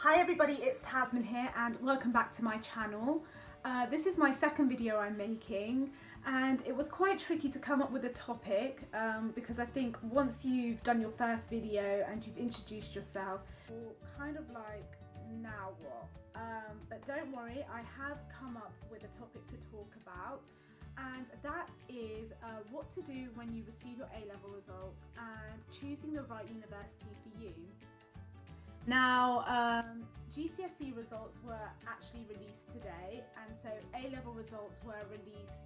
Hi everybody, it's Tasman here and welcome back to my channel. This is my second video I'm making and it was quite tricky to come up with a topic because I think once you've done your first video and you've introduced yourself, you're kind of like, now what? But don't worry, I have come up with a topic to talk about, and that is what to do when you receive your A-level results and choosing the right university for you. Now, GCSE results were actually released today, and so A-level results were released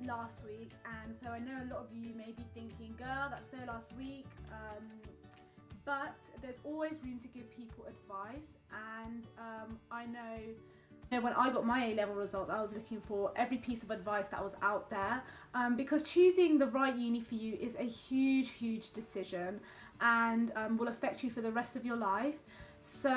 last week, and so I know a lot of you may be thinking, girl, that's so last week, but there's always room to give people advice, and I know when I got my A-level results, I was looking for every piece of advice that was out there, because choosing the right uni for you is a huge decision and will affect you for the rest of your life. So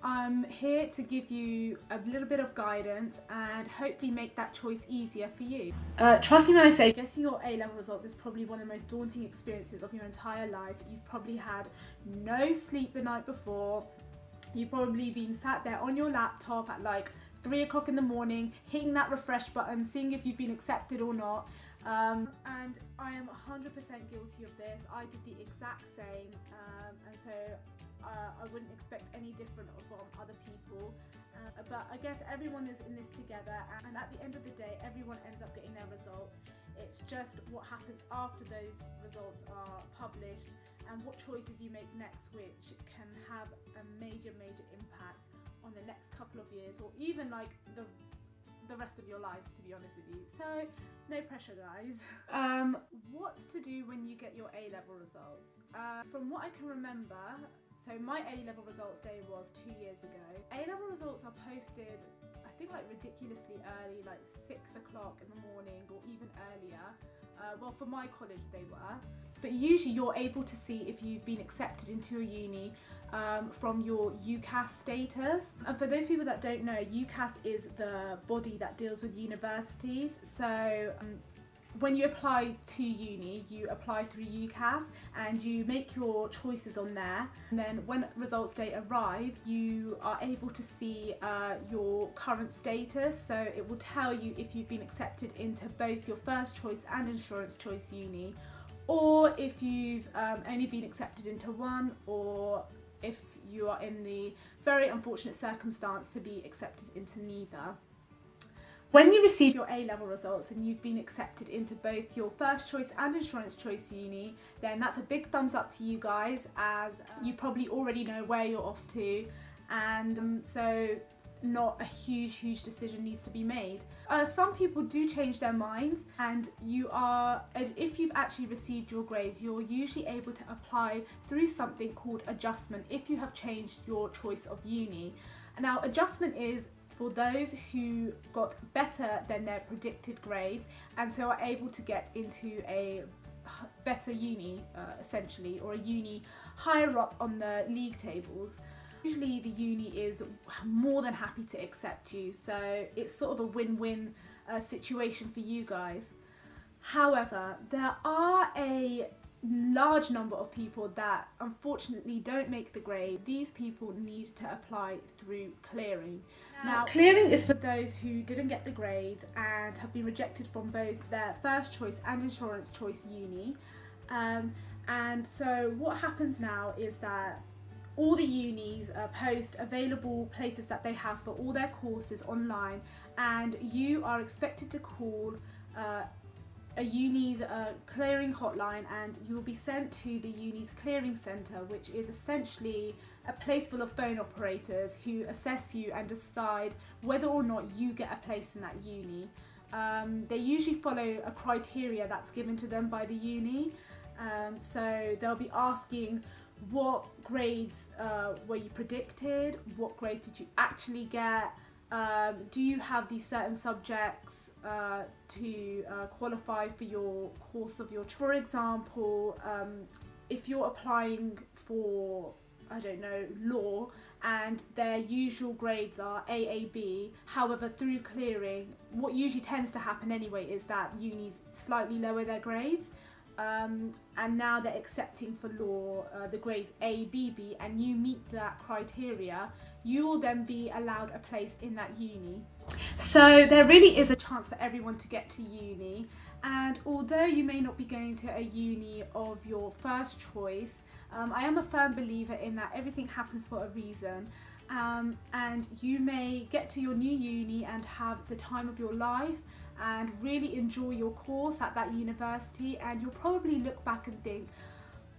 I'm here to give you a little bit of guidance and hopefully make that choice easier for you. Trust me when I say getting your A-level results is probably one of the most daunting experiences of your entire life. You've probably had no sleep the night before. You've probably been sat there on your laptop at like 3 o'clock in the morning, hitting that refresh button, seeing if you've been accepted or not. And I am 100% guilty of this. I did the exact same, and so I wouldn't expect any different from other people. But I guess everyone is in this together, and at the end of the day, everyone ends up getting their results. It's just what happens after those results are published and what choices you make next, which can have a major impact on the next couple of years, or even like the rest of your life, to be honest with you. So no pressure, guys. What to do when you get your A-level results? From what I can remember, so my A-level results day was 2 years ago. A-level results are posted, I think, like ridiculously early, like 6 o'clock in the morning or even earlier. Well, for my college they were. But usually you're able to see if you've been accepted into a uni from your UCAS status. And for those people that don't know, UCAS is the body that deals with universities. So when you apply to uni, you apply through UCAS and you make your choices on there. And then when results day arrives, you are able to see your current status. So it will tell you if you've been accepted into both your first choice and insurance choice uni, or if you've only been accepted into one, or if you are in the very unfortunate circumstance to be accepted into neither. When you receive your A-level results and you've been accepted into both your first choice and insurance choice uni, then that's a big thumbs up to you guys, as you probably already know where you're off to, and so not a huge decision needs to be made. Some people do change their minds, and if you've actually received your grades, you're usually able to apply through something called adjustment if you have changed your choice of uni. Now, adjustment is for those who got better than their predicted grades and so are able to get into a better uni, essentially, or a uni higher up on the league tables. Usually the uni is more than happy to accept you, so it's sort of a win-win situation for you guys. However, there are a large number of people that unfortunately don't make the grade. These people need to apply through clearing. Now, clearing is for those who didn't get the grades and have been rejected from both their first choice and insurance choice uni. And so what happens now is that all the unis post available places that they have for all their courses online, and you are expected to call a uni's clearing hotline, and you will be sent to the uni's clearing centre, which is essentially a place full of phone operators who assess you and decide whether or not you get a place in that uni. They usually follow a criteria that's given to them by the uni, so they'll be asking, what grades were you predicted? What grades did you actually get? Do you have these certain subjects to qualify for your course of your choice? For example, if you're applying for, I don't know, law, and their usual grades are AAB, however through clearing, what usually tends to happen anyway is that unis slightly lower their grades. and now they're accepting for law the grades A, B, B, and you meet that criteria, you will then be allowed a place in that uni. So there really is a chance for everyone to get to uni, and although you may not be going to a uni of your first choice, I am a firm believer in that everything happens for a reason, and you may get to your new uni and have the time of your life and really enjoy your course at that university, and you'll probably look back and think,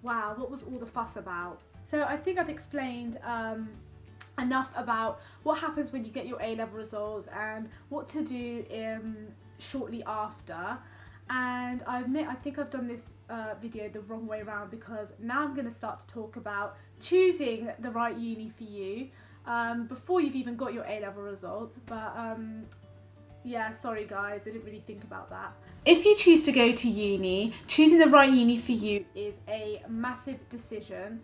wow, what was all the fuss about? So I think I've explained enough about what happens when you get your A-level results and what to do shortly after. And I admit I think I've done this video the wrong way around, because now I'm going to start to talk about choosing the right uni for you before you've even got your A-level results. But yeah, sorry guys, I didn't really think about that. If you choose to go to uni, choosing the right uni for you is a massive decision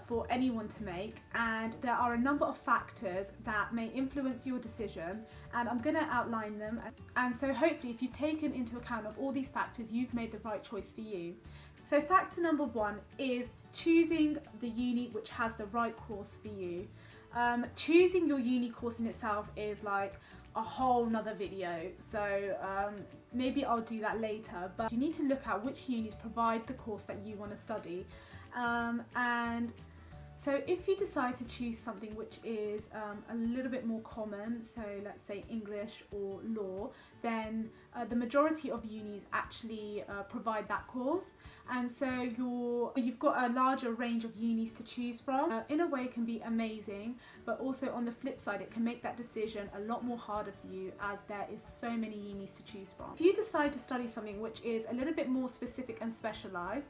for anyone to make, and there are a number of factors that may influence your decision, and I'm going to outline them. And so hopefully if you've taken into account of all these factors, you've made the right choice for you. So factor number one is choosing the uni which has the right course for you. Choosing your uni course in itself is like a whole nother video, so maybe I'll do that later, but you need to look at which unis provide the course that you want to study. And so if you decide to choose something which is a little bit more common, so let's say English or law, then the majority of unis actually provide that course, and so you've got a larger range of unis to choose from. In a way it can be amazing, but also on the flip side it can make that decision a lot more harder for you, as there is so many unis to choose from. If you decide to study something which is a little bit more specific and specialised,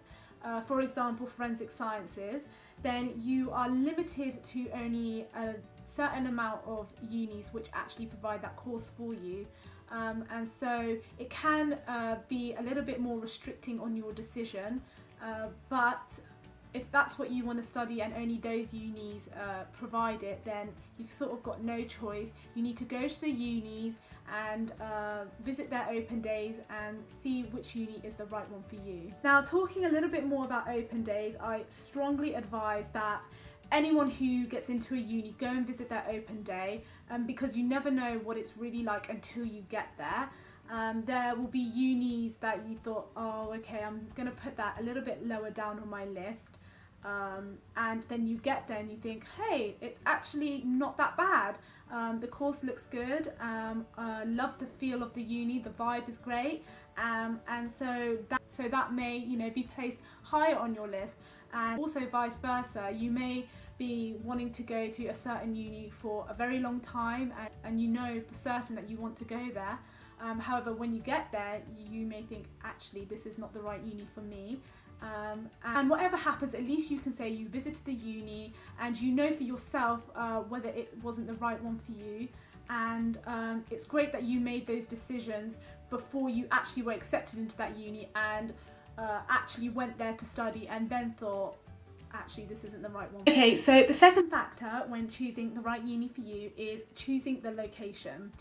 for example forensic sciences, then you are limited to only a certain amount of unis which actually provide that course for you, and so it can be a little bit more restricting on your decision, but if that's what you want to study and only those unis provide it, then you've sort of got no choice. You need to go to the unis and visit their open days and see which uni is the right one for you. Now, talking a little bit more about open days, I strongly advise that anyone who gets into a uni go and visit their open day, because you never know what it's really like until you get there. There will be unis that you thought, oh okay, I'm gonna put that a little bit lower down on my list, and then you get there and you think, hey, it's actually not that bad. The course looks good, I love the feel of the uni, the vibe is great, and so that may be placed higher on your list. And also vice versa, you may be wanting to go to a certain uni for a very long time, and you know for certain that you want to go there. However, when you get there, you may think, actually this is not the right uni for me. And whatever happens, at least you can say you visited the uni and you know for yourself whether it wasn't the right one for you. And it's great that you made those decisions before you actually were accepted into that uni and actually went there to study and then thought, actually this isn't the right one. Okay, so the second factor when choosing the right uni for you is choosing the location.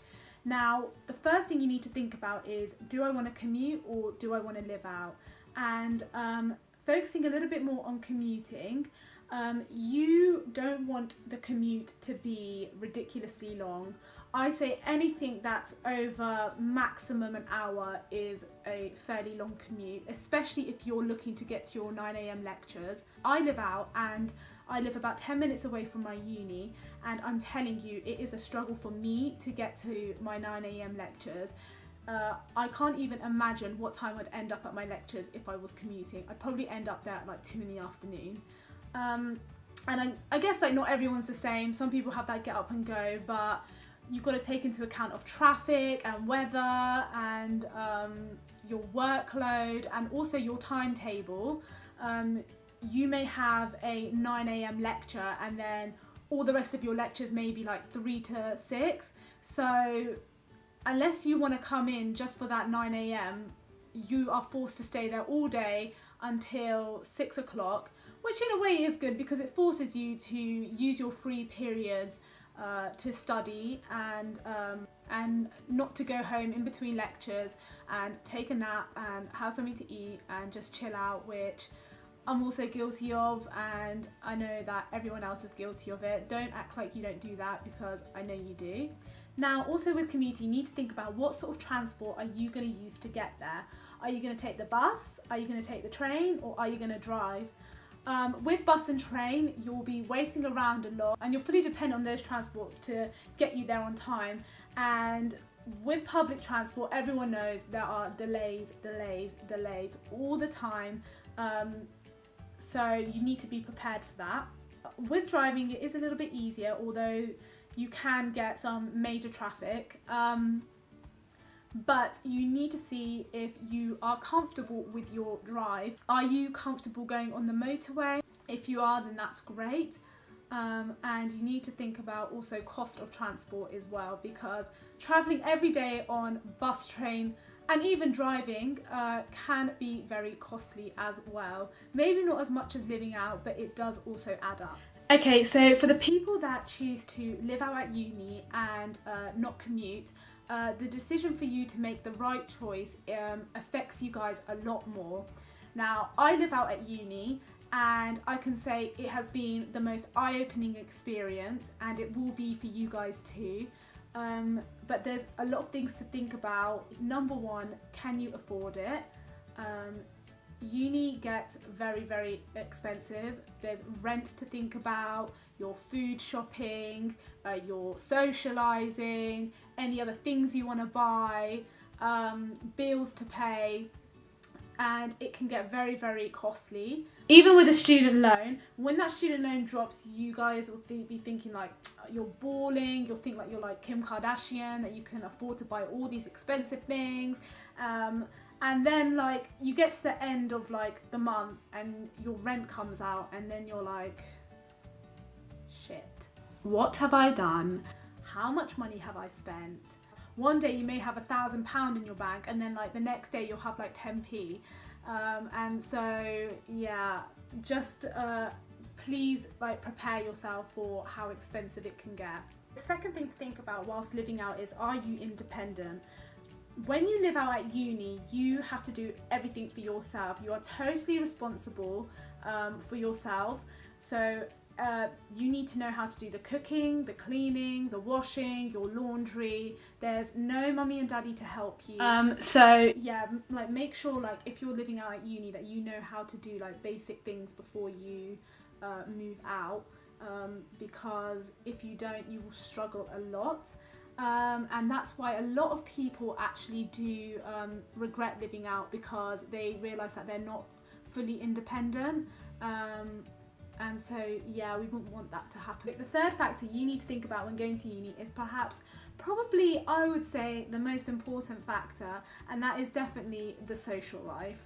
Now, the first thing you need to think about is, do I want to commute or do I want to live out? And focusing a little bit more on commuting, you don't want the commute to be ridiculously long. I say anything that's over maximum an hour is a fairly long commute, especially if you're looking to get to your 9 AM lectures. I live out and I live about 10 minutes away from my uni, and I'm telling you, it is a struggle for me to get to my 9 AM lectures. I can't even imagine what time I'd end up at my lectures if I was commuting. I'd probably end up there at like 2 in the afternoon. And I guess like not everyone's the same. Some people have that get up and go, but you've got to take into account of traffic and weather and your workload and also your timetable. You may have a 9 AM lecture and then all the rest of your lectures may be like 3 to 6. So unless you want to come in just for that 9 AM, you are forced to stay there all day until 6 o'clock, which in a way is good because it forces you to use your free periods to study and not to go home in between lectures and take a nap and have something to eat and just chill out, which I'm also guilty of, and I know that everyone else is guilty of it. Don't act like you don't do that, because I know you do. Now, also with commuting, you need to think about what sort of transport are you going to use to get there. Are you going to take the bus? Are you going to take the train? Or are you going to drive? With bus and train, you'll be waiting around a lot, and you'll fully depend on those transports to get you there on time. And with public transport, everyone knows there are delays all the time. So you need to be prepared for that. With driving, it is a little bit easier, although you can get some major traffic. But you need to see if you are comfortable with your drive. Are you comfortable going on the motorway? If you are, then that's great. And you need to think about also cost of transport as well, because travelling every day on bus, train, and even driving can be very costly as well. Maybe not as much as living out, but it does also add up. Okay, so for the people that choose to live out at uni and not commute, the decision for you to make the right choice affects you guys a lot more. Now, I live out at uni, and I can say it has been the most eye-opening experience, and it will be for you guys too. But there's a lot of things to think about. Number one, can you afford it? Uni gets very, very expensive. There's rent to think about, your food shopping, your socialising, any other things you want to buy, bills to pay, and it can get very, very costly. Even with a student loan, when that student loan drops, you guys will be thinking like you're balling, you'll think like you're like Kim Kardashian, that you can afford to buy all these expensive things. And then like you get to the end of like the month and your rent comes out, and then you're like, shit, what have I done? How much money have I spent? One day you may have £1,000 in your bank, and then like the next day you'll have like 10p. And so yeah, just please like prepare yourself for how expensive it can get. The second thing to think about whilst living out is, are you independent? When you live out at uni, you have to do everything for yourself. You are totally responsible for yourself. So you need to know how to do the cooking, the cleaning, the washing, your laundry. There's no mummy and daddy to help you. So yeah, like make sure like if you're living out at uni that you know how to do like basic things before you move out, because if you don't, you will struggle a lot. And that's why a lot of people actually do regret living out, because they realise that they're not fully independent. And so yeah, we wouldn't want that to happen. The third factor you need to think about when going to uni is probably I would say the most important factor, and that is definitely the social life.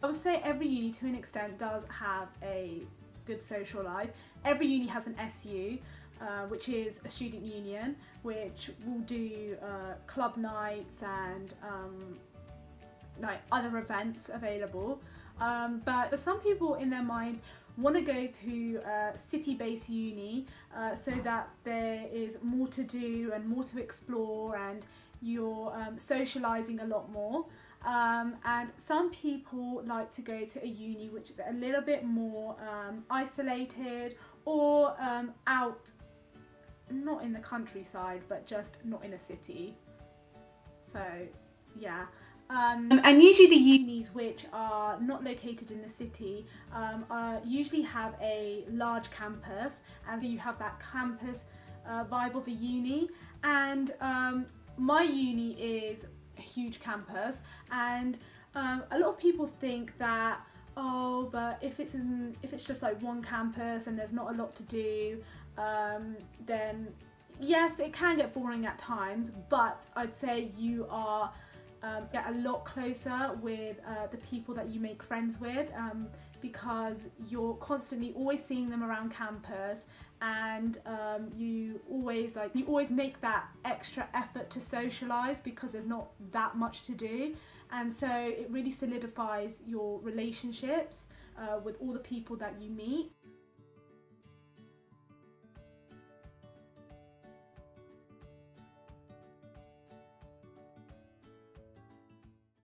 I would say every uni to an extent does have a good social life. Every uni has an SU, which is a student union, which will do club nights and like other events available. But for some people in their mind want to go to city-based uni so that there is more to do and more to explore, and you're socialising a lot more. And some people like to go to a uni which is a little bit more isolated, or out, not in the countryside, but just not in a city. So yeah. And usually the unis which are not located in the city usually have a large campus, and so you have that campus vibe of a uni. And my uni is a huge campus, and a lot of people think that, oh, but if it's just like one campus and there's not a lot to do, then yes, it can get boring at times, but I'd say you are get a lot closer with the people that you make friends with, because you're constantly always seeing them around campus, and you always make that extra effort to socialise because there's not that much to do, and so it really solidifies your relationships with all the people that you meet.